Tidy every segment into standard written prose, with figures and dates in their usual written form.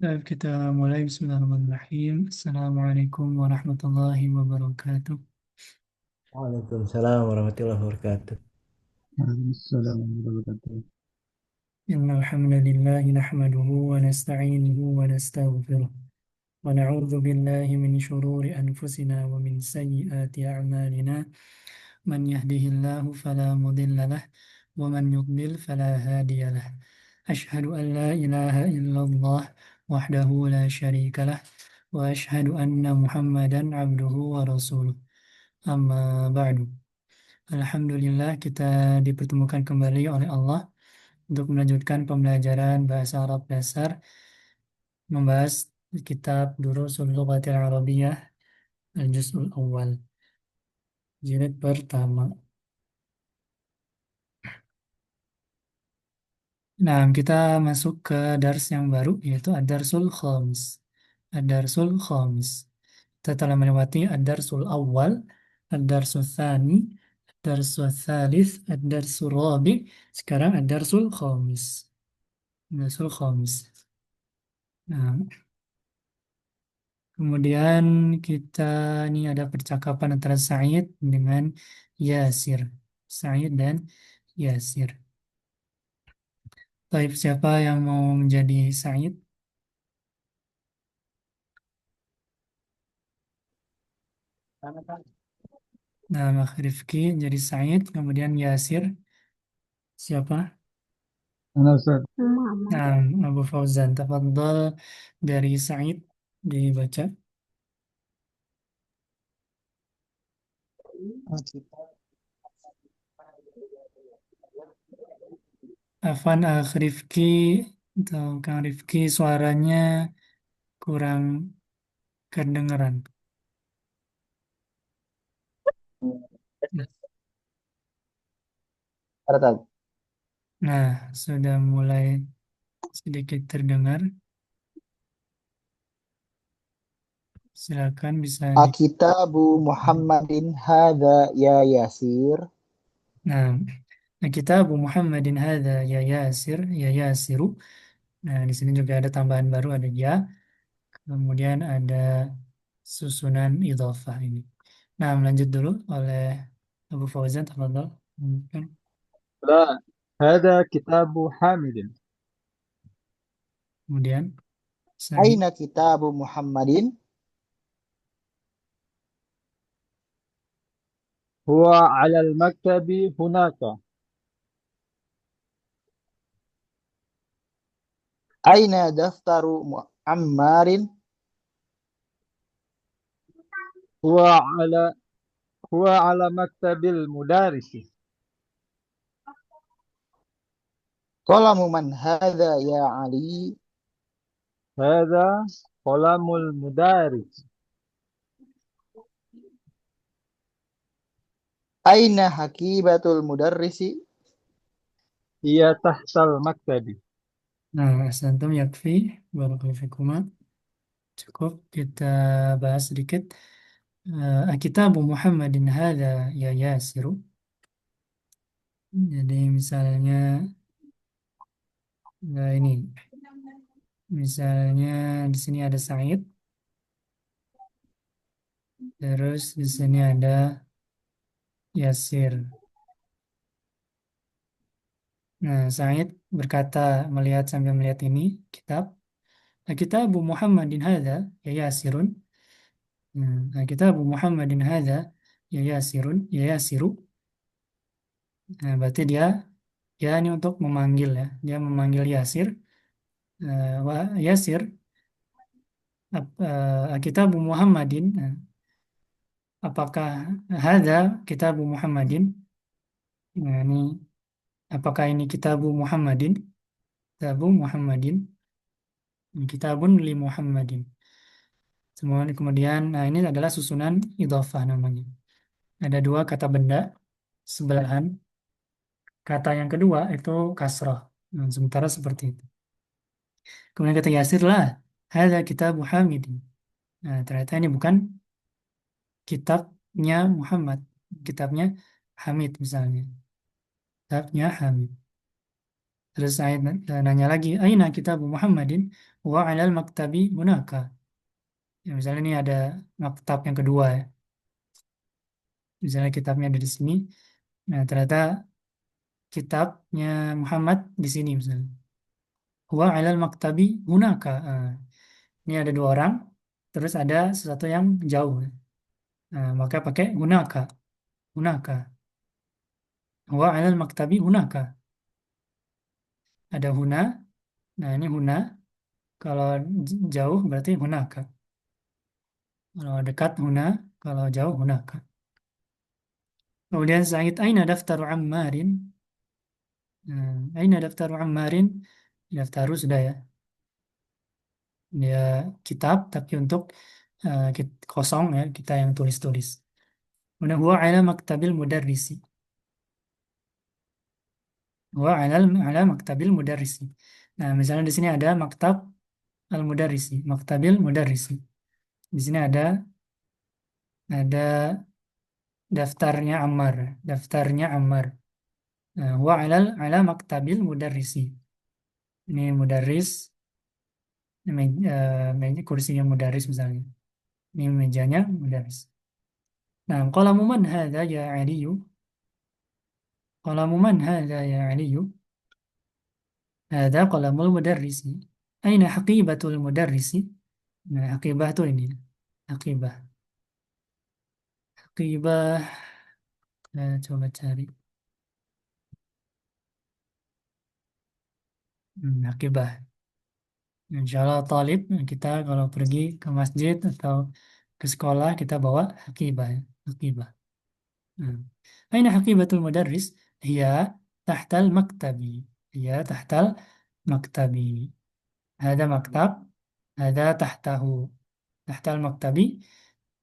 Baik, kita mulai. Bismillahirrahmanirrahim. Assalamualaikum warahmatullahi wabarakatuh. Waalaikumsalam warahmatullahi wabarakatuh. السلام عليكم. Innal hamdalillah nahmaduhu wa nasta'inuhu wa nastaghfiruh wa na'udzu billahi min shururi anfusina wa min sayyiati a'malina. Man yahdihillahu fala mudilla lah wa man yudlil fala hadiya lah. Ashhadu an la ilaha illallah wahdahu la syarika lah wa ashhadu anna Muhammadan abduhu wa rasuluh. Amma ba'du. Alhamdulillah kita dipertemukan kembali oleh Allah untuk melanjutkan pembelajaran bahasa Arab dasar, membahas kitab Durusul Lughatil Arabiyyah Al-Juz'ul Awal, jilid pertama. Nah, kita masuk ke dars yang baru, yaitu Ad-Darsul Khamis. Ad-Darsul Khamis. Kita telah melewati Ad-Darsul Awal, Ad-Darsul Thani, Ad-Darsul Thalith, Ad-Darsul Rabi. Sekarang Ad-Darsul Khamis. Ad-Darsul Khamis. Nah, kemudian kita ini ada percakapan antara Sa'id dengan Yasir. Sa'id dan Yasir. Baik, siapa yang mau menjadi Sa'id? Nah, Rifki jadi Sa'id, kemudian Yasir. Siapa? أنا أستاذ. Nah, Abu Fauzan. Tafadhal dari Sa'id dibaca. Afan Rifki atau Kang Rifki suaranya kurang kedengeran. Nah, sudah mulai sedikit terdengar. Silakan bisa di. Akitabu Muhammadin hadza ya Yasir. Nah, kita Abu Muhammadin hadza ya Yasir, ya Yasiru. Nah, di sini juga ada tambahan baru, ada ya. Kemudian ada susunan idhofah ini. Nah, lanjut dulu oleh Abu Fauzan, tafadhal. Mungkin. لا، هذا كتاب حامد. Kemudian Sa'id. Aina kitabu Muhammadin? هو على المكتب هناك. Aina daftaru Muammarin? هو على هو على مكتب المدرس. Qalamu man hadza ya Ali? هذا قلم المدرس. Aina hakibatul mudarrisi? هي تحت المكتب. Nah, Asantum yakfi. Barakallahu fikuma. Cukup kita bahas sedikit. Kitabu Muhammadin hadza ya Yasiru. Jadi misalnya ini. Misalnya di sini ada Sa'id, terus di sini ada Yasir. Nah, Sa'id berkata melihat sambil melihat ini kitab. Kitabu Muhammadin hadza ya Yasirun. Kitabu Muhammadin hadza ya Yasirun, ya Yasiru. Nah, berarti dia ya ini untuk memanggil ya. Dia memanggil Yasir. Yasir Kitabu Muhammadin. Apakah hadza Kitabu Muhammadin? Nah, ini apakah ini Kitabu Muhammadin? Kitabu Muhammadin. Kitabun li Muhammadin. Kemudian, nah ini adalah susunan idhofah namanya. Ada dua kata benda sebelahan. Kata yang kedua itu kasrah. Nah, sementara seperti itu. Kemudian kata Yasir lah. Hadza Kitabu Hamidin. Nah, ternyata ini bukan kitabnya Muhammad. Kitabnya Hamid misalnya. Kitabnya Hamid. Terus saya nanya lagi, Aina kitabu Muhammadin wa alal maktabi hunaka. Ya, misalnya ini ada maktab yang kedua ya. Misalnya kitabnya ada di sini. Nah, ternyata kitabnya Muhammad di sini misalnya. Wa alal maktabi hunaka. Ini ada dua orang, terus ada sesuatu yang jauh. Nah, maka pakai hunaka. Hunaka. Wa alal maktabi hunaka. Ada huna. Nah, ini huna. Kalau jauh berarti hunaka. Kalau dekat huna, kalau jauh hunaka. Kemudian Sa'id, aina daftaru Ammarin? Aina daftaru Ammarin? Daftaru sudah ya. Dia kitab, tapi untuk kosong ya, kita yang tulis-tulis. Kemudian huwa ala maktabil mudarrisi. Huwa ala maktabil mudarrisi. Nah, misalnya di sini ada maktab al-mudarrisi, maktabil mudarrisi. Di sini ada daftarnya Ammar, daftarnya Ammar. Nah, huwa ala maktabil mudarrisi. Ini mudarris, kursinya mudarris misalnya. Ini mejanya mudarris. Nah, qalamu man hadha ya Aliyu? Qalamu man hadha ya Aliyu? Hadha qalamul mudarrisi. Aina haqibatul mudarrisi? Nah, haqibah itu ini. Haqibah. Haqibah. Coba cari. Haqibah. Insya Allah talib, kita kalau pergi ke masjid atau ke sekolah, kita bawa haqibah. Ya. Haqibah. Hmm. Aina haqibatul mudarris? Hiya tahtal maktabi. Hiya tahtal maktabi. Ada maktab, ada tahtahu. Tahtal maktabi,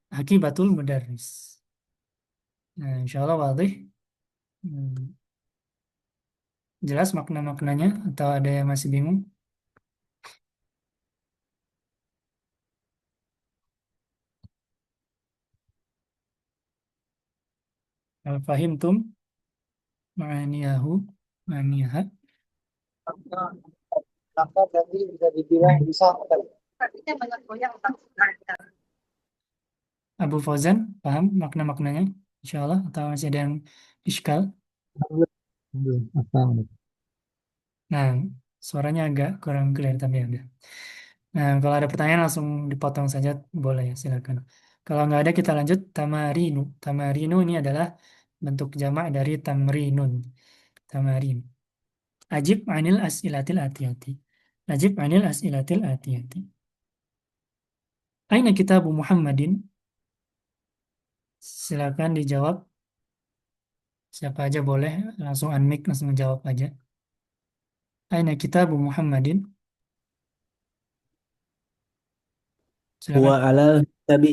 haqibatul mudarris. Nah, insya Allah wadih. Hmm. Jelas makna-maknanya atau ada yang masih bingung? Fahimtum ma'aniyahu ma'aniyaha. Maka berarti bisa dibilang bisa. Abu Fauzan, paham makna-maknanya? Insya Allah, atau masih ada yang iskal? Assalamualaikum. Nah, suaranya agak kurang clear, tapi ya udah. Nah, kalau ada pertanyaan langsung dipotong saja, boleh ya, silakan. Kalau nggak ada, kita lanjut tamarinu. Tamarinu ini adalah bentuk jamak dari tamrinun. Tamarin. Ajib anil as'ilatil atiyati. Ajib anil as'ilatil atiyati. Aina kitabu Muhammadin? Silakan dijawab. Siapa aja boleh, langsung unmic, langsung jawab aja. Aina kitabu Muhammadin? هو Silakan. على المكتب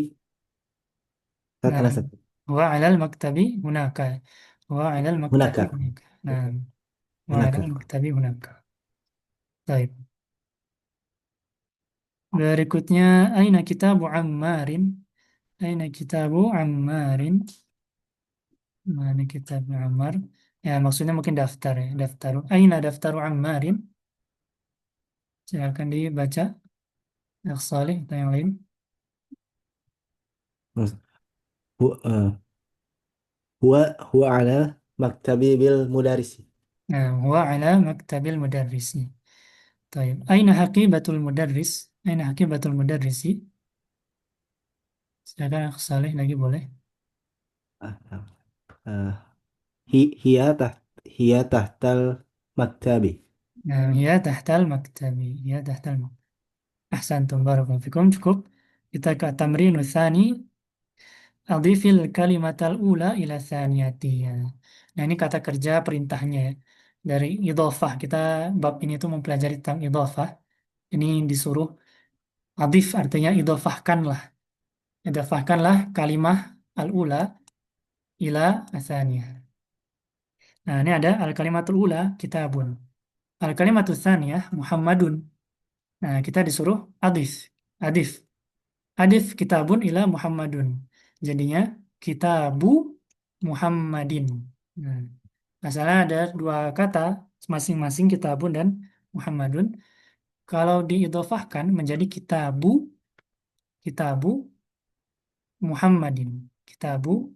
Nah, katakan satu. wa alal maktabi hunaka. Wa alal maktabi هناك hunaka. Nah, wa alal هناك maktabi hunaka. Baik. Berikutnya, aina kitabu Ammarin? Aina kitabu Ammarin? Mana kitab Ammar? Ya, maksudnya mungkin daftar ya, daftar. Aina daftaru Ammarin? Silakan dibaca. Yang Salih atau yang lain. هو هو على مكتبي بالمدرس. Nah, huwa ala maktabil mudarrisi. Taib. Aina haqibatul mudarris? Aina haqibatul mudarrisi? Silakan Akh Saleh lagi boleh. آه، آه، هي تحت المكتب. Nah, ya tahtal maktabi. Ya tahtal maktabi. Ahsantum barakallahu fikum. Cukup. Kita ke tamrin tsani. Adifil kalimatal ula ila tsaniyati. Ya. Nah, ini kata kerja perintahnya ya. Dari idhofah. Kita bab ini tuh mempelajari tentang idhofah. Ini disuruh adif artinya idhofahkanlah. Idhofahkanlah kalimah al-ula ila tsaniyah. Nah, ini ada al-kalimatul ula kitabun. Al-kalimatul tsaniyah Muhammadun. Nah, kita disuruh adif. Adif. Adif kitabun ila Muhammadun. Jadinya kitabu Muhammadin. Nah, masalah ada dua kata Masing-masing kitabun dan Muhammadun. Kalau diidhofahkan menjadi kitabu Muhammadin. Kitabu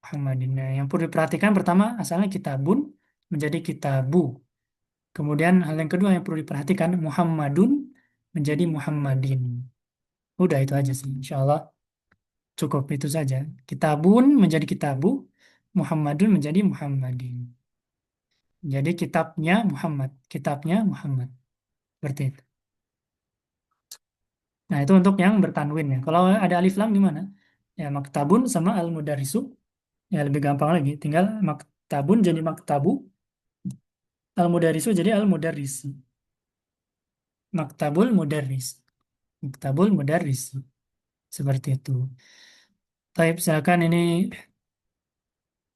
Muhammadin. Nah, yang perlu diperhatikan pertama asalnya kitabun menjadi kitabu. Kemudian hal yang kedua yang perlu diperhatikan Muhammadun menjadi Muhammadin. Udah itu aja sih. Insya Allah cukup itu saja. Kitabun menjadi kitabu, Muhammadun menjadi Muhammadin. Jadi kitabnya Muhammad, kitabnya Muhammad. Seperti itu. Nah, itu untuk yang bertanwin ya. Kalau ada alif lam gimana? Ya, maktabun sama al-mudarisu. Ya, lebih gampang lagi. Tinggal maktabun jadi maktabu, al-mudarisu jadi al-mudarrisi. Maktabul mudarris. Maktabul mudarrisi. Seperti itu. Baik, silakan ini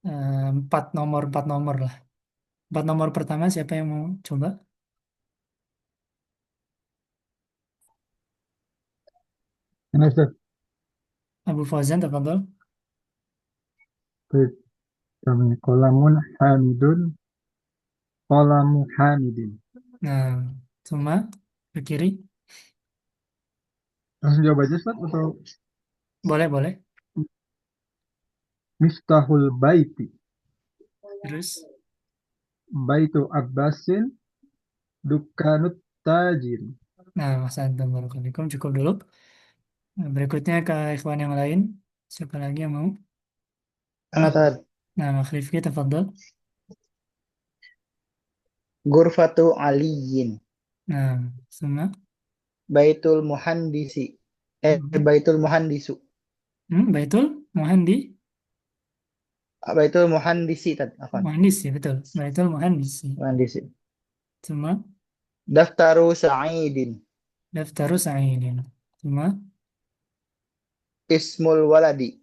empat nomor lah. Empat nomor pertama siapa yang mau coba? Ini Ustaz, Abu Fauzan, tafadhol. baik. Kami kolamun hamidun, kolamu hamidin. Nah, cuma ke kiri. Langsung jawab aja Ustaz atau Boleh, boleh. miftahul baiti, Terus, baitu abbasin, dukkanut tajiri. nah, Mas Anton Barakallahu cukup dulu. Nah, berikutnya ke ikhwan yang lain. Siapa lagi yang mau? Anak Ustaz. Nah, Mas Rifki, tafadhol. Gurfatu aliyin. Nah, semua. Baitul muhandisi. Baitul muhandisu. Baitul Muhandi. Baitul muhandisi tadi. Afwan. Muhandis ya, betul. Baitul Muhandis. Muhandisi. Semua. Daftaru sa'idin. Daftaru Sa'idin. Semua. Ismul waladi.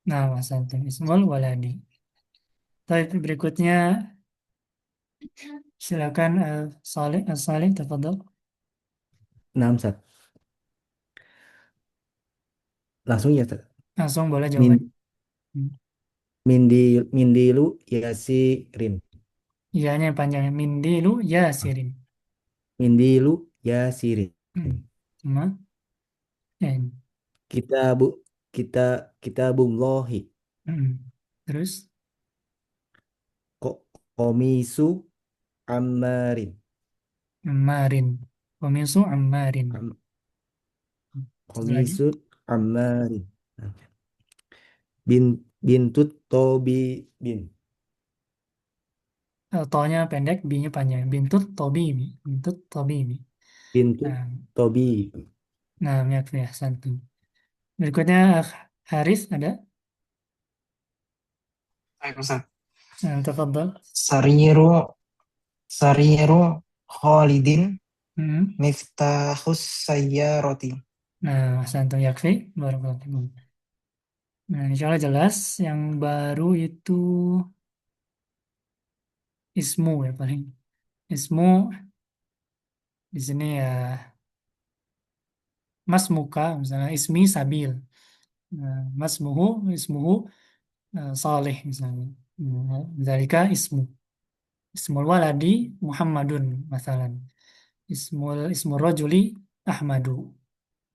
Nah, Mas Anton. Ismul Waladi. Baik, berikutnya silakan Saleh, Saleh, tafadhol. Nah, Ustaz. Langsung ya, Ustaz. Langsung boleh Min, jawaban. Hmm. mindilu yasirin. Iyanya yang panjang. Mindilu Yasirin. Mindilu yasirin. Semua. N. Kitabu kita kitabullahi. Terus. Kok komisu ammarin. Ammarin. Komisu Ammarin. Am, Satu lagi. komisu ammarin. Bintut tobi bin. Tonya pendek, B-nya panjang. Bintut Tobibi. Bintut Tobibi. Bintut Nah, tobi. nah ya, satu. Berikutnya Haris ada. Baik, Ustaz. Nah, tafadhol. Sariru Sariru Khalidin Hmm. Miftahus Sayyarati. Nah, santu yakfi. Barakallahu. Nah, insya Allah jelas. Yang baru itu ismu ya paling. Ismu di sini ya Mas Muka, misalnya Ismi Sabil. Nah, Mas Muhu, Ismuhu Saleh misalnya. Zalika ismu. Ismul waladi Muhammadun masalan. Ismul rajuli Ahmadu.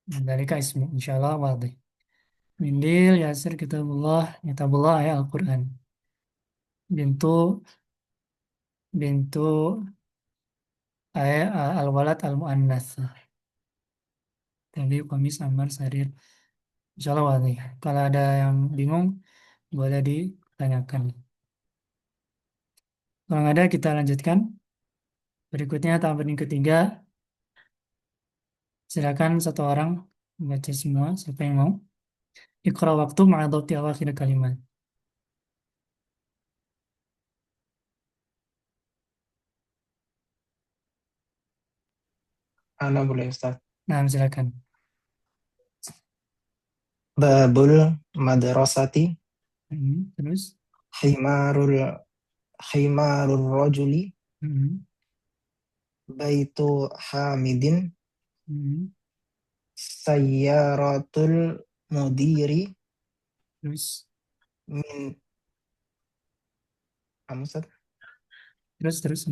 Zalika ismu. Insyaallah wadih. Mindil Yasir Kitabullah ayat Al-Quran. Bintu bintu ayat Al-Walad Al-Mu'annas. Tapi Qamis Ammar Sarir. Insyaallah wadih. Kalau ada yang bingung boleh ditanyakan. Kalau nggak ada kita lanjutkan. Berikutnya tahapan yang ketiga. Silakan satu orang baca semua. Siapa yang mau? Iqra waktu ma'adhati awakhir kalimat. Ana boleh, Ustaz. Nah, silakan. Babul madrasati Terus. himarul himarul rajuli Hmm. baitu hamidin sayyaratul mudiri Terus. min Ustaz. Terus.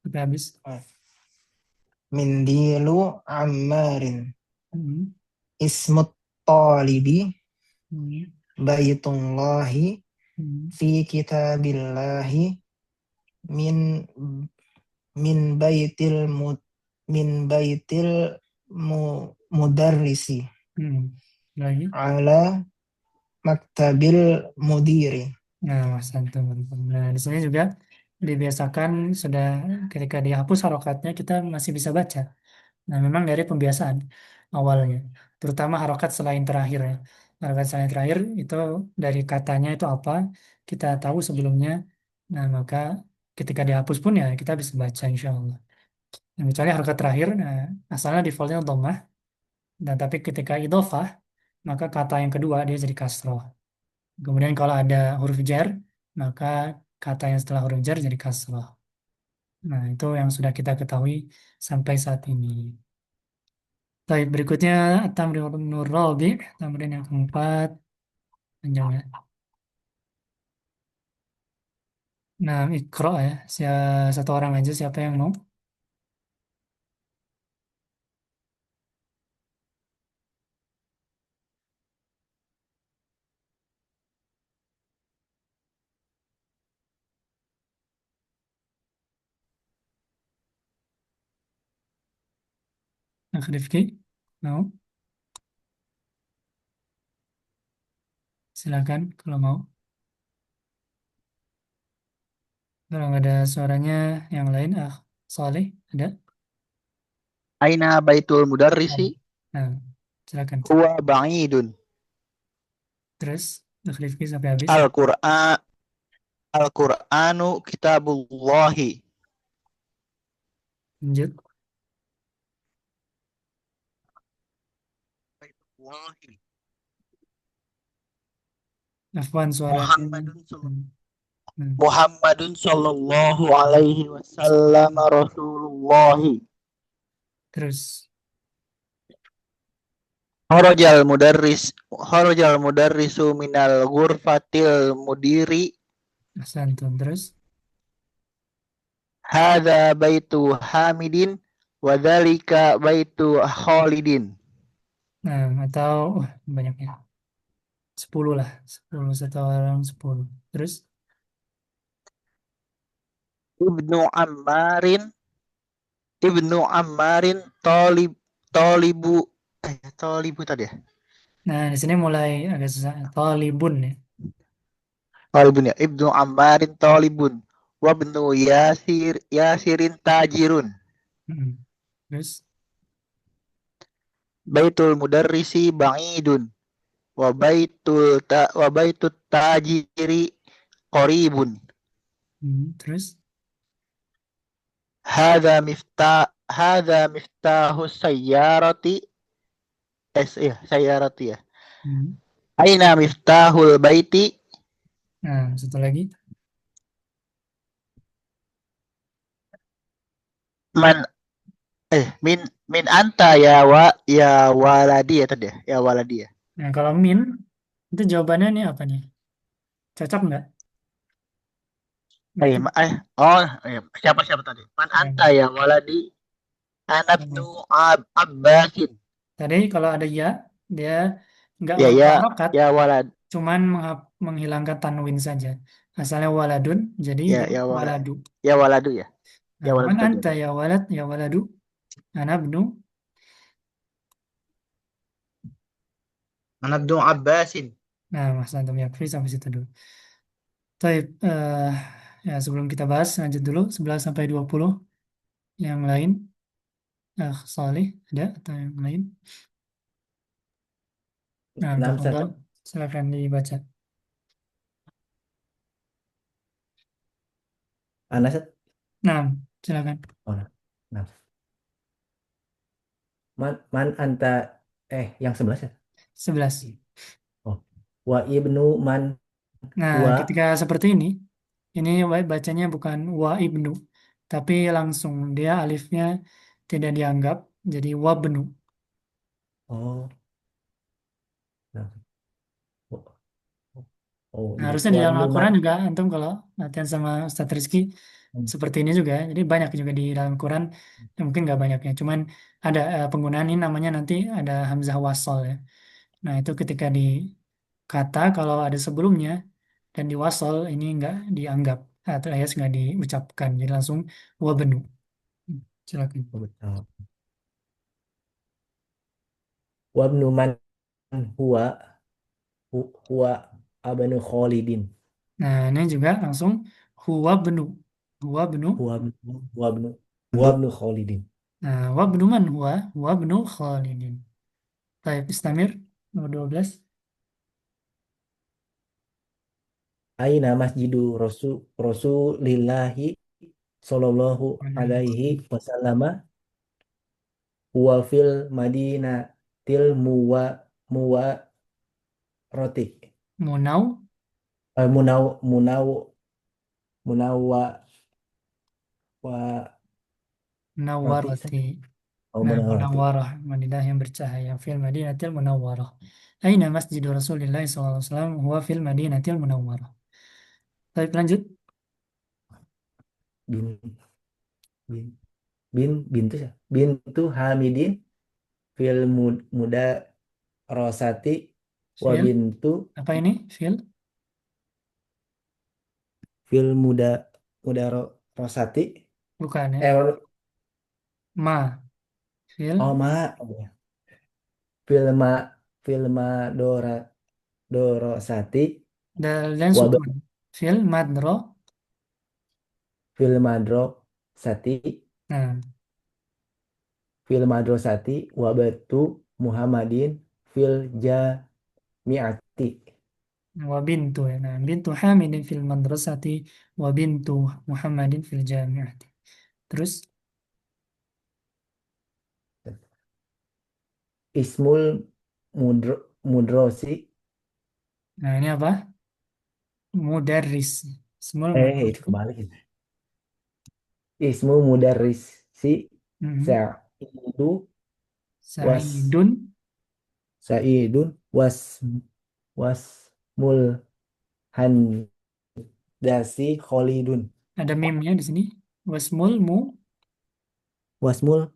Sampai habis. Mindilu ammarin. Hmm. Ismut talibi Hmm. baitullahi Hmm. fi kitabillahi min min baitil mud min baitil mudarrisi Hmm. Lagi. ala maktabil mudiri. Nah, Mas Antum. Nah, di sini juga dibiasakan sudah ketika dihapus harokatnya kita masih bisa baca. Nah, memang dari pembiasaan awalnya, terutama harokat selain terakhir ya. Harokat selain terakhir itu dari katanya itu apa, kita tahu sebelumnya. Nah, maka ketika dihapus pun ya kita bisa baca insya Allah. Nah, kecuali harokat terakhir, nah, asalnya defaultnya dhammah. Dan tapi ketika idhofah, maka kata yang kedua dia jadi kasroh. Kemudian kalau ada huruf jar, maka kata yang setelah huruf jar jadi kasroh. Nah, itu yang sudah kita ketahui sampai saat ini. Baik, berikutnya Tamrin Rabi, tamrin yang keempat, panjang ya. Nah, Iqra ya, satu orang aja siapa yang mau? Akh Rifki, mau? Silakan kalau mau. Kalau nggak ada suaranya yang lain, Saleh, ada? Aina baitul mudarrisi? Nah, silakan. Huwa ba'idun. Terus, Akh Rifki sampai habis. Al-Qur'an Al-Qur'anu kitabullahi. Lanjut. Baitullahi. Afwan suaranya. Muhammadun Hmm, hmm. Muhammadun sallallahu alaihi wasallam Rasulullahi. Terus, Kharajal mudarrisu minal ghurfatil mudiri. Ahsantum. Terus, Hadza baitu Hamidin wa dzalika baitu Khalidin. nah, atau banyaknya. 10 lah. 10, satu orang 10. Terus, Ibnu Ammarin Ibnu Ammarin Tolibu Tolibu tadi ya. nah di sini mulai agak susah. Talibun ya. Tolibun ya. Ibnu Ammarin Tolibun. Wa ibnu Yasirin Tajirun. Hmm. Terus, Baitul mudarrisi ba'idun. Wa baitut tajiri qaribun. terus, Hadza miftahus sayyarati. Ya, sayyarati ya. hmm. Aina miftahul baiti? Nah, satu lagi. Man min anta ya waladi ya tadi ya. Ya waladi ya. Nah, kalau min, itu jawabannya nih apa nih? Cocok nggak? Berarti, Siapa tadi? Man anta nah, ya waladi anabnu Abbasin. tadi kalau ada ya, dia nggak Ya merubah ya harokat, ya walad. cuman menghilangkan tanwin saja. Asalnya waladun, jadi Ya walad. waladu. Ya waladu ya. Ya Nah, waladu man tadi anta ada. ya walad, ya waladu, anabnu. Anabnu Abbasin. Nah, Mas Antum Yakfi sampai situ dulu. Taib, ya sebelum kita bahas, lanjut dulu 11 sampai 20 yang lain. Salih, ada atau yang lain? Nah, Enam tafadhol, Ustaz. silakan dibaca. Anas Ustaz? Nah, silakan. Oh, nah. Man anta yang 11 ya? 11. Oh. Wa ibnu man Nah, wa ketika seperti ini bacanya bukan wa ibnu, tapi langsung dia alifnya tidak dianggap, jadi wabnu. oh. Nah. Oh, Nah, jadi harusnya di wa dalam ibnu man Al-Quran juga, antum kalau latihan sama Ustadz Rizky, seperti ini juga. Jadi banyak juga di dalam Quran, ya mungkin nggak banyak ya. Cuman ada penggunaan ini namanya nanti ada hamzah wasol ya. Nah itu ketika di kata kalau ada sebelumnya dan di wasol ini nggak dianggap atau alias nggak diucapkan. Jadi langsung wabenu. Silakan. Oh, betul. Wabnu man huwa huwa abanu Khalidin. Nah ini juga langsung huwa benu. Huwa benu. Huwa abnu Khalidin. Nah, wabnu man huwa benu Khalidin. Baik, Istamir, nomor 12. Aina masjidu Rasulillahi sallallahu alaihi wasallam huwa fil madinatil muwa roti Munau, munau munau munawwa wa roti Nawarati. Nah, munawwarati. Munawwarah, Madinah yang bercahaya. Fil Madinatil Munawwarah. Aina Masjidu Rasulillah SAW. Huwa fil Madinatil Munawwarah. Baik, lanjut. bin bin bintu ya bintu Hamidin fil muda rosati wa Fil, bintu apa ini? Fil, fil muda rosati bukan ya. eh Ma, oh fil, ma oh, ya. filma filma dorosati dal dan wa sukun. Fil, madro. filmadro sati Nah, filmadrosati wa batu Muhammadin fil jamiati. wa bintu ya. Nah, bintu Hamidin fil madrasati wa bintu Muhammadin fil jami'ati. Terus, Ismul mudrosi nah ini apa? Mudarris. Semua itu kebalik itu. Ismu mudarrisi Mhm. Sa'idu was Sa'idun. Sa'idun wasmul handasi Khalidun. Ada meme-nya di sini. Wasmul mu Wasmul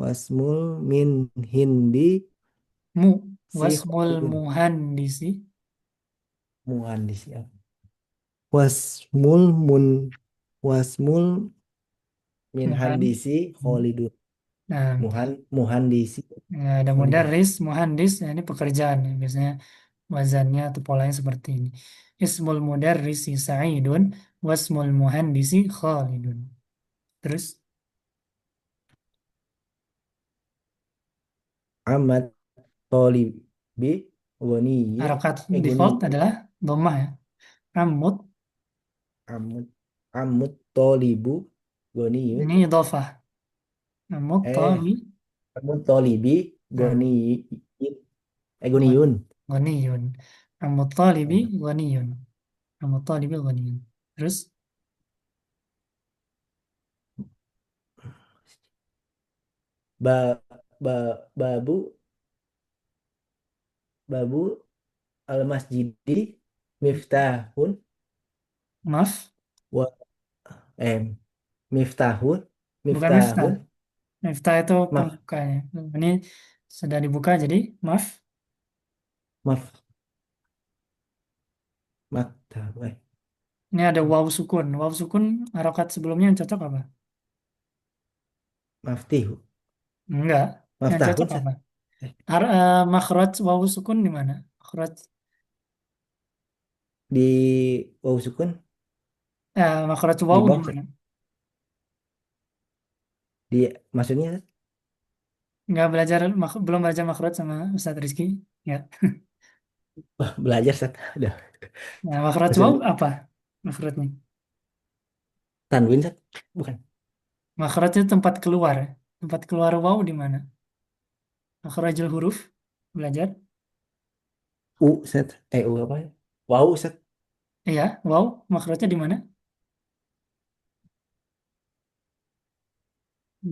wasmul min hindi mu. si Wasmul Khalidun. muhandisi. Muhandis ya. Wasmul mun wasmul min Muhan. handisi Khalidun. Nah, Muhandisi ya, ada Khalidun. mudarris, muhandis. Nah, ini pekerjaan. Ya. Biasanya wazannya atau polanya seperti ini. Ismul mudarrisi Sa'idun. Wasmul muhandisi Khalidun. Terus, Amat Tolibi Goniyin harokat default Goniyin adalah dhammah ya. Amut. Amut Amut Tolibu Goniyun Ini idhofah. Amut eh tali. Amut Tolibi Nah, Goniyin Goniyun ghaniyun. Amut talibi ghaniyun. Amut talibi ghaniyun. Terus, ba, babu babu al masjidi miftahun maaf. wa eh miftahun Bukan miftah. miftahun Miftah itu maf pembukanya. Ini sudah dibuka jadi maaf. maf maktah Ini ada waw sukun. Waw sukun harokat sebelumnya yang cocok apa? maftihu Enggak. Yang cocok maftahun apa? eh, Makhraj waw sukun di mana? Makhraj di waw sukun makhraj di waw di box mana? di maksudnya Enggak belajar belum belajar makhraj sama Ustaz Rizky? Ya. belajar set udah Nah, makhraj waw maksud apa? Makhrajnya. tanwin set bukan Makhraj itu tempat keluar. Tempat keluar waw di mana? Makhrajul huruf. Belajar. u set u apa ya wow set Iya, waw. Makhrajnya di mana?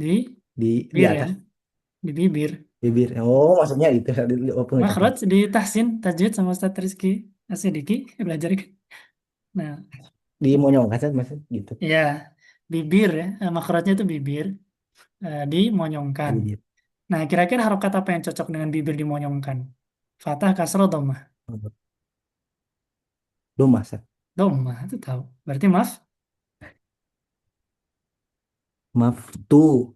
Di di bibir ya. atas Di bibir. bibir oh maksudnya itu pengucapan Makhraj di tahsin tajwid sama Ustaz Rizky Asyidiki belajar kan. Nah, dimonyongkan kan maksud gitu. Ya, bibir ya, makrotnya itu bibir, dimonyongkan. Bibir. Nah, kira-kira harokat apa yang cocok dengan bibir dimonyongkan? Fathah, kasroh, dhammah. Domah Sat. Dhammah, itu tahu. Berarti maaf? Maftu.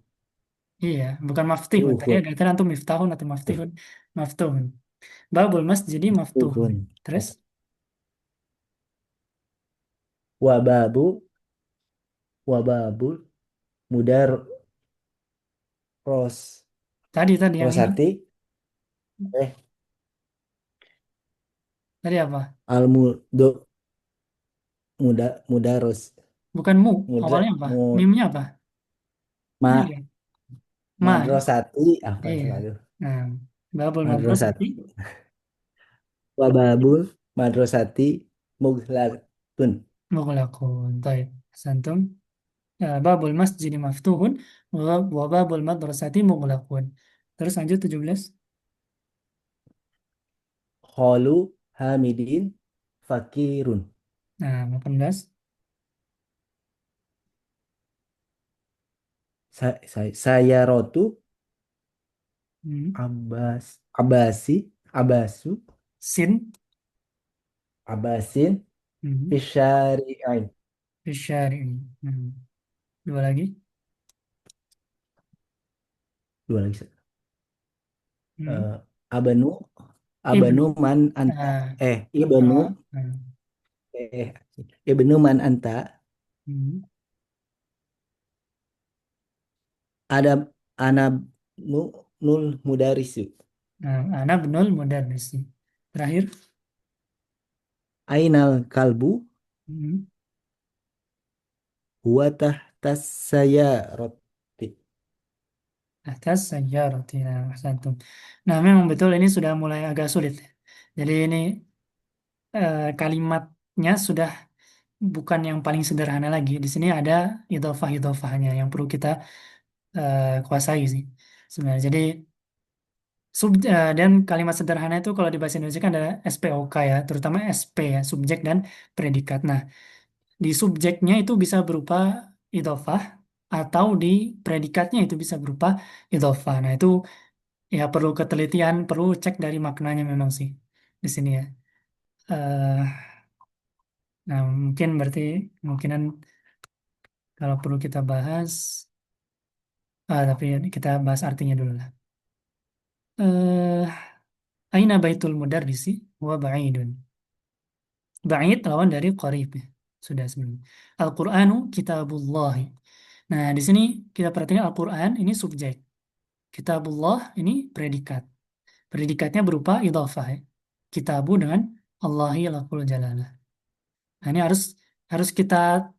Iya, bukan maftihun. Tadi Tuhun. ada kan antum miftahun atau maftihun. Maftuhun. Babul masjidi maftuhun. Tuhun. Terus, Wababu. Wababul. Mudar. Ros. tadi yang ini. Rosati. Eh. Tadi apa? Almudo. Mudaros. Bukan mu. Muda. Awalnya apa? Mu, Mimnya apa? ma. Iya. Ma. Ya? Madrosati. Apa Iya. selalu. Nah, babul madrasati Madrosati. Wababul. Madrosati. Muglatun. mughlaqun. Baik. Santum. Babul masjidi maftuhun wa babul madrasati mughlaqun. Terus lanjut 17. Kholu. Hamidin. Fakirun. Nah, 18. Saya rotu. Hmm. Abasu. Sin. Abasin. Hmm. Fisyari'ain. Bisyari'i. Hmm. Dua lagi. Dua lagi. Hmm. Eh, abanu. Ibnu. Abanu man anta. Nah, Ibnu. nah. Eh, ibnu man anta. Hmm. Ada anak nul mudarisu. Nah, ana benul mudarrisi. Terakhir. Ainal kalbu. Hmm. Huwa tahtas saya roti. Atas sayarati. Nah, ahsantum. Nah, memang betul ini sudah mulai agak sulit. Jadi ini kalimatnya sudah bukan yang paling sederhana lagi. Di sini ada idhofah-idhofahnya yang perlu kita kuasai sih sebenarnya. Jadi dan kalimat sederhana itu kalau di bahasa Indonesia kan ada SPOK ya, terutama SP ya, subjek dan predikat. Nah, di subjeknya itu bisa berupa idhofah atau di predikatnya itu bisa berupa idhofah. Nah, itu ya perlu ketelitian, perlu cek dari maknanya memang sih di sini ya. Eh, nah, mungkin berarti kemungkinan kalau perlu kita bahas, tapi kita bahas artinya dulu lah. Eh, Aina baitul mudarrisi wa ba'idun. Ba'id lawan dari qarib ya. Sudah sebenarnya. Al-Qur'anu kitabullahi. Nah, di sini kita perhatikan Al-Qur'an ini subjek. Kitabullah ini predikat. Predikatnya berupa idhafah ya. Kitabu dengan Allahi lafzul jalalah. Nah, ini harus harus kita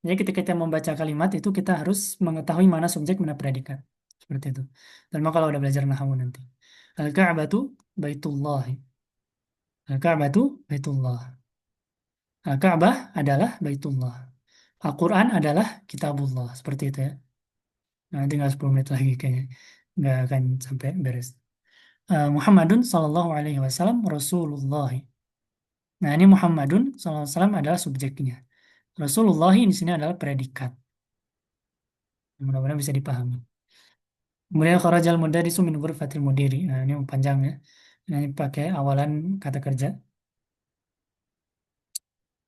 jadi ketika kita membaca kalimat itu kita harus mengetahui mana subjek mana predikat. Seperti itu. Terutama kalau udah belajar nahwu nanti. Al-Ka'batu Baitullah. Al-Ka'batu Baitullah. Al-Ka'bah adalah Baitullah. Al-Quran adalah Kitabullah. Seperti itu ya. Nah, tinggal 10 menit lagi kayaknya. Nggak akan sampai beres. Muhammadun Sallallahu Alaihi Wasallam Rasulullah. Nah, ini Muhammadun Sallallahu Alaihi Wasallam adalah subjeknya. Rasulullah di sini adalah predikat. Mudah-mudahan bisa dipahami. Kemudian kharajal mudarisu min ghurfatil mudiri. Nah, ini panjang ya. Nah, ini pakai awalan kata kerja.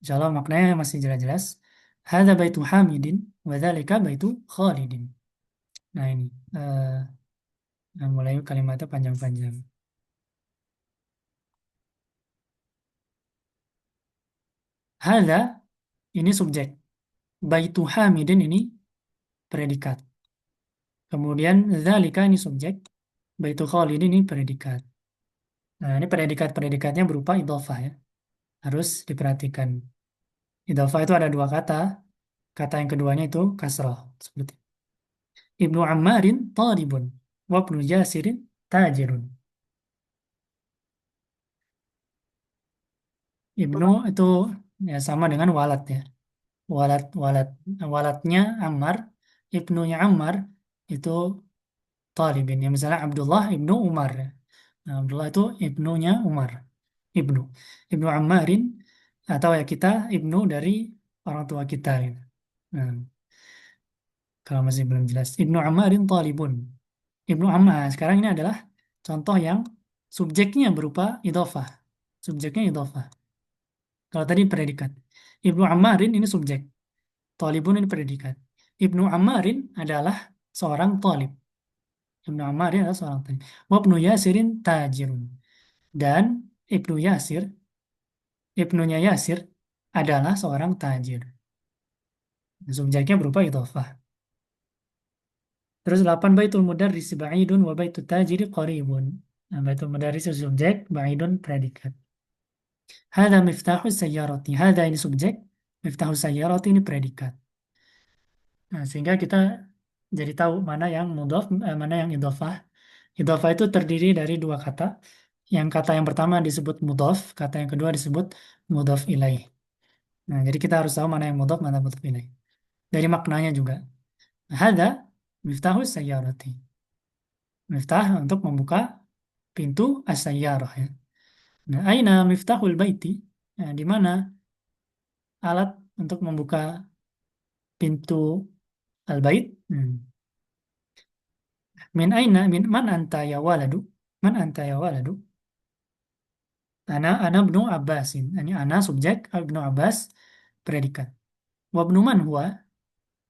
Insyaallah maknanya masih jelas-jelas. Hadza baitu Hamidin wa dzalika baitu Khalidin. Nah, ini nah, mulai kalimatnya panjang-panjang. Hadza ini subjek. Baitu Hamidin ini predikat. Kemudian dzalika ini subjek. Baitu Khalidin ini predikat. Nah, ini predikat-predikatnya berupa idhofah ya. Harus diperhatikan. Idhofah itu ada dua kata. Kata yang keduanya itu kasrah. Seperti Ibnu Ammarin talibun. Wa Ibnu Jasirin tajirun. Ibnu itu ya sama dengan walad ya. Walad walad waladnya Ammar, ibnunya Ammar itu talibin. Ya misalnya Abdullah ibnu Umar. Nah, Abdullah itu ibnunya Umar. Ibnu. Ibnu Ammarin atau ya kita ibnu dari orang tua kita gitu. Nah, kalau masih belum jelas. Ibnu Ammarin talibun. Ibnu Ammar. Sekarang ini adalah contoh yang subjeknya berupa idhofah. Subjeknya idhofah. Kalau tadi predikat. Ibnu Ammarin ini subjek. Talibun ini predikat. Ibnu Ammarin adalah seorang talib. Ibnu Ammarin adalah seorang talib. Wabnu Yasirin tajirun. Dan Ibnu Yasir, Ibnunya Yasir adalah seorang tajir. Subjeknya berupa idhofah. Terus 8 baitul mudarris ba'idun wa baitul tajiri qaribun. Nah, baitul mudarris subjek, ba'idun predikat. Hada miftahus sayyarati. Hada ini subjek, miftahus sayyarati ini predikat. Nah, sehingga kita jadi tahu mana yang mudhaf, mana yang idhofah. Idhofah itu terdiri dari dua kata. Yang kata yang pertama disebut mudhaf, kata yang kedua disebut mudhaf ilaih. Nah, jadi kita harus tahu mana yang mudhaf, mana mudhaf ilaih. Dari maknanya juga. Hada miftahus sayyarati. Miftah untuk membuka pintu as-sayyarah ya. Nah, aina miftahul baiti? Nah, di mana alat untuk membuka pintu al-bait? Min aina min man anta ya waladu? Man anta ya waladu? Ana ibnu Abbasin. Ini ana subjek, ibnu Abbas predikat. Wa ibnu man huwa?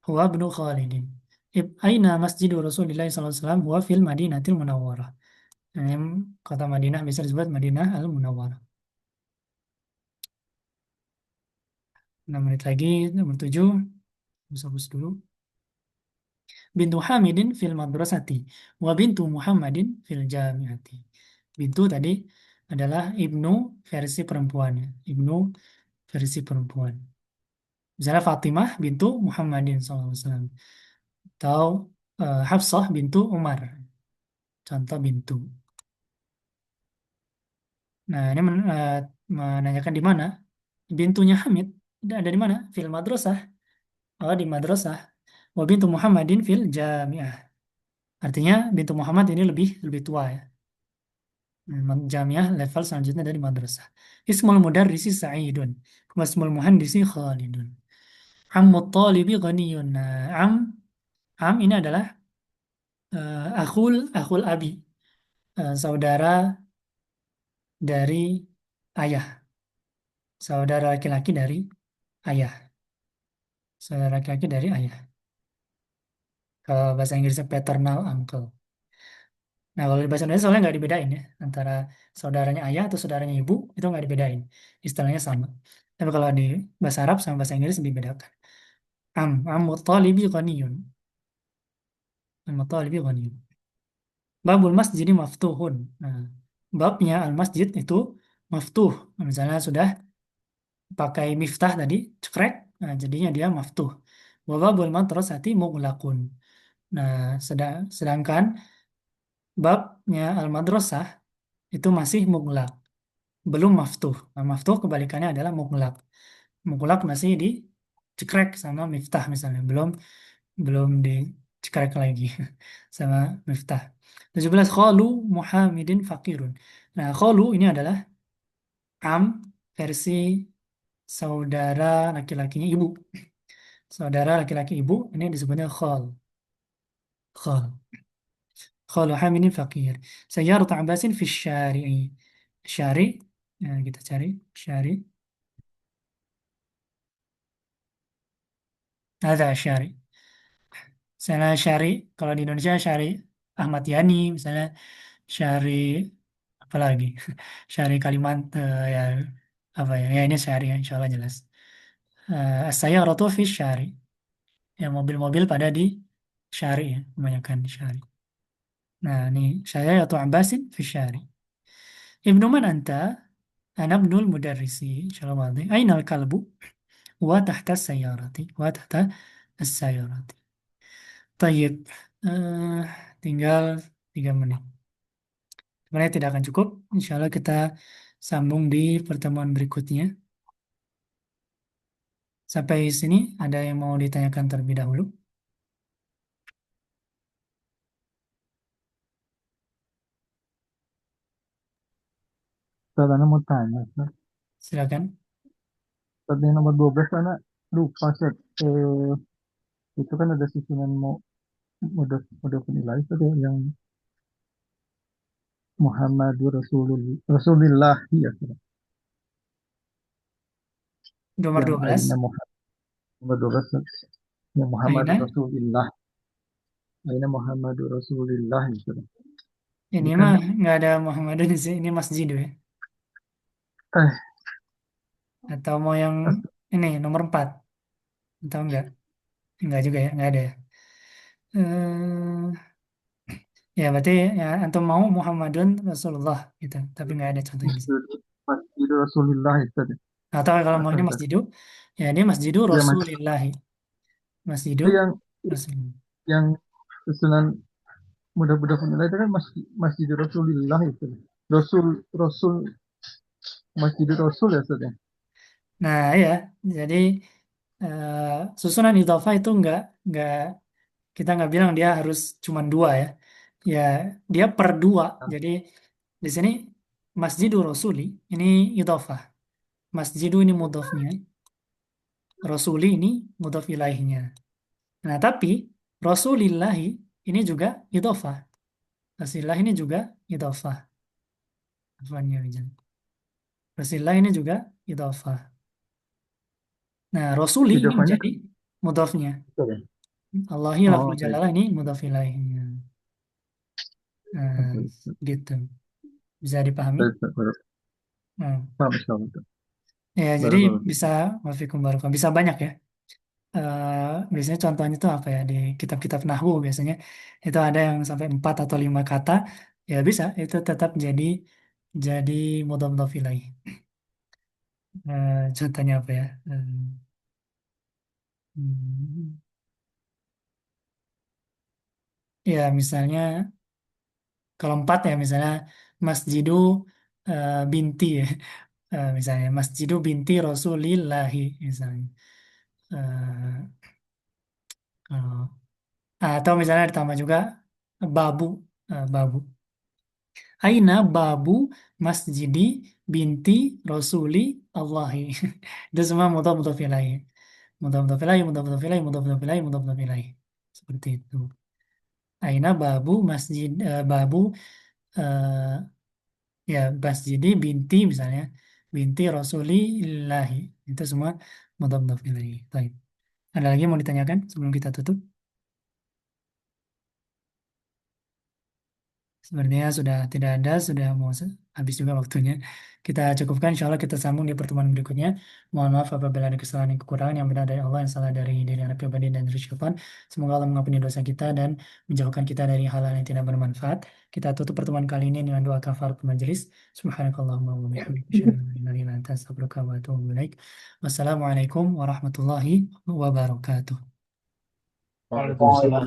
Huwa ibnu Khalidin. Aina masjidu Rasulillah sallallahu alaihi wasallam huwa fil Madinatil Munawwarah. Ini kota Madinah bisa disebut Madinah Al-Munawwarah. 6 menit lagi, nomor 7. Bisa hapus dulu. Bintu Hamidin fil madrasati wa bintu Muhammadin fil jamiati. Bintu tadi adalah ibnu versi perempuannya. Ibnu versi perempuan. Misalnya Fatimah bintu Muhammadin SAW. Atau Hafsah bintu Umar. Contoh bintu. Nah, ini menanyakan di mana. Bintunya Hamid ada di mana? Fil madrasah. Oh, di madrasah. Wa bintu Muhammadin fil jamiah. Artinya bintu Muhammad ini lebih tua ya. Jamiah level selanjutnya dari madrasah. Ismul mudarrisi Sa'idun. Wasmul muhandisi Khalidun. Ammut talibi ghaniyun. Nah, am ini adalah akhul abi. Saudara dari ayah. Saudara laki-laki dari ayah. Saudara laki-laki dari ayah. Kalau bahasa Inggrisnya paternal uncle. Nah, kalau di bahasa Indonesia soalnya nggak dibedain ya. Antara saudaranya ayah atau saudaranya ibu, itu nggak dibedain. Istilahnya sama. Tapi kalau di bahasa Arab sama bahasa Inggris dibedakan. Ammu talibi ghaniyun. Ammu talibi ghaniyun. Babul masjid maftuhun. Nah, babnya al-masjid itu maftuh. Nah, misalnya sudah pakai miftah tadi, cekrek, nah jadinya dia maftuh. Wa babul madrasati mughlaqun. Nah, sedangkan babnya al-madrasah itu masih mughlaq, belum maftuh. Nah, maftuh kebalikannya adalah mughlaq. Mughlaq masih dicekrek sama miftah misalnya, belum belum dicekrek lagi sama miftah. 17 Khalu Muhammadin Fakirun. Nah, Khalu ini adalah am versi saudara laki-lakinya ibu. Saudara laki-laki ibu ini disebutnya khal. Khal. Khalu Hamidin Fakir. Sayyarat Abbasin fi syari'i. Syari, ya, kita cari syari. Ada syari. Misalnya syari, kalau di Indonesia syari Ahmad Yani, misalnya syari apa lagi? Syari Kalimantan ya apa ya? Ya ini syari ya, insya Allah jelas. Saya roto fi syari. Ya mobil-mobil pada di syari ya, kebanyakan di syari. Nah, ini saya atau Abbasin fi syari. Ibnu man anta? Ana ibnul mudarrisi. Insyaallah wadih. Aina al-kalbu? Wa tahta sayyarati. Wa tahta as-sayyarati. Tayyib. Eh, tinggal 3 menit. Sebenarnya tidak akan cukup. Insya Allah kita sambung di pertemuan berikutnya. Sampai sini ada yang mau ditanyakan terlebih dahulu? Ustaz, Ana mau tanya, Ustaz. Silakan. Ustaz, yang nomor 12 Ana lupa Ustaz. Itu kan ada susunan mudhof ilaih itu tuh yang Muhammadur Rasulullah ya Ustaz. Nomor Yang 12. aina Muhammadur Rasul, yang Muhammadur Aina. Rasulillah, aina Muhammadur Rasulillah ya Ustaz. Ini Ini kan mah nggak ada Muhammadun sih. Ini masjid ya. eh Atau mau yang ini nomor 4. Atau enggak? Enggak juga ya. Enggak ada ya. Eh, ya berarti ya antum mau Muhammadun Rasulullah gitu. Tapi nggak ada contohnya di sini. Masjidul Rasulillah ya Ustaz. Atau kalau Apa maunya Ustaz? masjidu, ya ini masjidu Ya Mas, Rasulillahi. Masjidu itu Rasulullah. yang susunan mudah-mudah itu kan Masjidul Rasulillah itu. Rasul Rasul Masjidul Rasul ya Ustaz ya. Nah ya, jadi eh, susunan idhofah itu nggak kita nggak bilang dia harus cuma 2 ya. Ya dia per 2. Jadi di sini Masjidul Rasuli ini idhofah. Masjidu ini mudhofnya. Rasuli ini mudhof ilaihnya. Nah, tapi Rasulillahi ini juga idhofah. Rasulillah ini juga idhofah. Afwan ya, Wijal. Rasulillah ini juga idhofah. Nah, Rasuli ini Idofahnya menjadi mudhofnya. Ustaz ya. Allahi lafzul Oh, baik. jalalah ini mudhof ilaihnya. Nah, Baik, Ustaz. gitu. Bisa dipahami? Baik, Ustaz. Nah, Paham, Ustaz. ya jadi Barakallahu fiik. bisa wafikum barakallahu. Bisa banyak ya. Biasanya contohnya itu apa ya di kitab-kitab nahwu biasanya itu ada yang sampai 4 atau 5 kata ya bisa itu tetap jadi mudhof mudhof ilaih. Contohnya apa ya? Hmm, ya misalnya kalau 4 ya misalnya masjidu binti ya. Misalnya masjidu binti Rasulillahi misalnya. Eh, kalau- atau misalnya ditambah juga babu babu. Aina babu masjidi binti rasuli Allahi. Itu semua mudhaf mudhaf ilaih. Mudhaf mudhaf ilaih, mudhaf mudhaf ilaih, mudhaf mudhaf ilaih, mudhaf mudhaf ilaih. Seperti itu. Aina babu masjid babu eh, ya masjidi binti misalnya binti rasulillahi. Itu semua mudhaf mudhaf ilaih. Baik. Ada lagi yang mau ditanyakan sebelum kita tutup? Sepertinya sudah tidak ada, sudah mau habis juga waktunya. Kita cukupkan, insya Allah kita sambung di pertemuan berikutnya. Mohon maaf apabila ada kesalahan dan kekurangan yang benar dari Allah, yang salah dari diri anak pribadi dan dari syaitan. Semoga Allah mengampuni dosa kita dan menjauhkan kita dari hal-hal yang tidak bermanfaat. Kita tutup pertemuan kali ini dengan doa kafaratul majelis. Subhanakallahumma wa bihamdika asyhadu an la ilaha illa anta astaghfiruka wa atubu ilaik. Wassalamualaikum warahmatullahi wabarakatuh. Waalaikumsalam.